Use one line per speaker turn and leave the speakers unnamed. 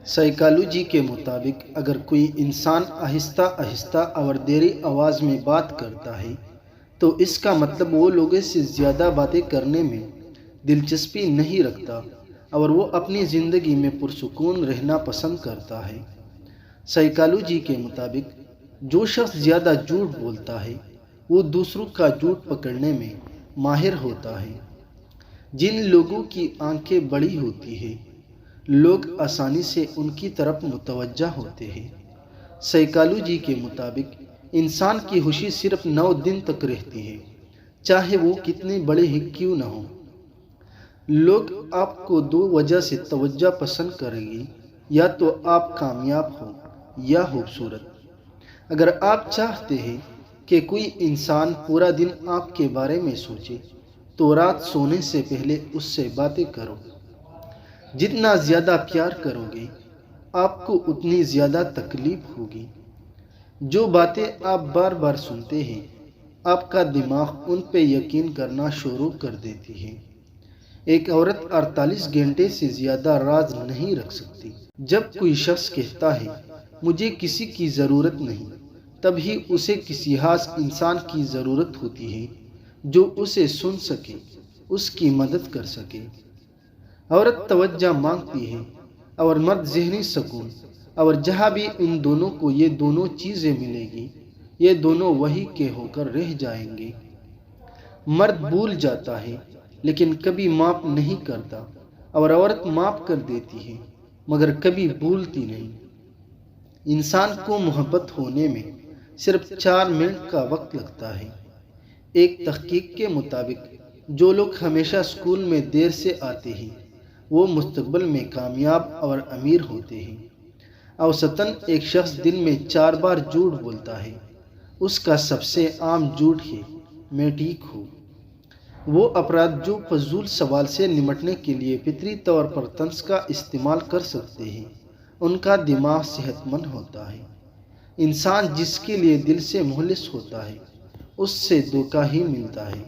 Psychology کے مطابق اگر کوئی انسان آہستہ آہستہ اور دیر آواز میں بات کرتا ہے تو اس کا مطلب وہ لوگوں سے زیادہ باتیں کرنے میں دلچسپی نہیں رکھتا اور وہ اپنی زندگی میں پرسکون رہنا پسند کرتا ہے۔ سائیکالوجی کے مطابق جو شخص زیادہ جھوٹ بولتا ہے وہ دوسروں کا جھوٹ پکڑنے میں ماہر ہوتا ہے۔ جن لوگوں کی آنکھیں بڑی ہوتی ہیں لوگ آسانی سے ان کی طرف متوجہ ہوتے ہیں۔ سائیکالوجی کے مطابق انسان کی خوشی صرف 9 دن تک رہتی ہے، چاہے وہ کتنے بڑے ہی کیوں نہ ہوں۔ لوگ آپ کو 2 وجہ سے توجہ پسند کریں گے، یا تو آپ کامیاب ہو یا خوبصورت۔ اگر آپ چاہتے ہیں کہ کوئی انسان پورا دن آپ کے بارے میں سوچے تو رات سونے سے پہلے اس سے باتیں کرو۔ جتنا زیادہ پیار کرو گے آپ کو اتنی زیادہ تکلیف ہوگی۔ جو باتیں آپ بار بار سنتے ہیں آپ کا دماغ ان پہ یقین کرنا شروع کر دیتی ہے۔ ایک عورت 48 گھنٹے سے زیادہ راز نہیں رکھ سکتی۔ جب کوئی شخص کہتا ہے مجھے کسی کی ضرورت نہیں، تب ہی اسے کسی خاص انسان کی ضرورت ہوتی ہے جو اسے سن سکے، اس کی مدد کر سکے۔ عورت توجہ مانگتی ہے اور مرد ذہنی سکون، اور جہاں بھی ان دونوں کو یہ دونوں چیزیں ملے گی یہ دونوں وہی کے ہو کر رہ جائیں گے۔ مرد بھول جاتا ہے لیکن کبھی معاف نہیں کرتا، اور عورت معاف کر دیتی ہے مگر کبھی بھولتی نہیں۔ انسان کو محبت ہونے میں صرف 4 منٹ کا وقت لگتا ہے۔ ایک تحقیق کے مطابق جو لوگ ہمیشہ سکول میں دیر سے آتے ہیں وہ مستقبل میں کامیاب اور امیر ہوتے ہیں۔ اوسطاً ایک شخص دن میں 4 بار جھوٹ بولتا ہے۔ اس کا سب سے عام جھوٹ ہے میں ٹھیک ہوں۔ وہ افراد جو فضول سوال سے نمٹنے کے لیے فطری طور پر طنز کا استعمال کر سکتے ہیں ان کا دماغ صحت مند ہوتا ہے۔ انسان جس کے لیے دل سے مخلص ہوتا ہے اس سے دھوکہ ہی ملتا ہے۔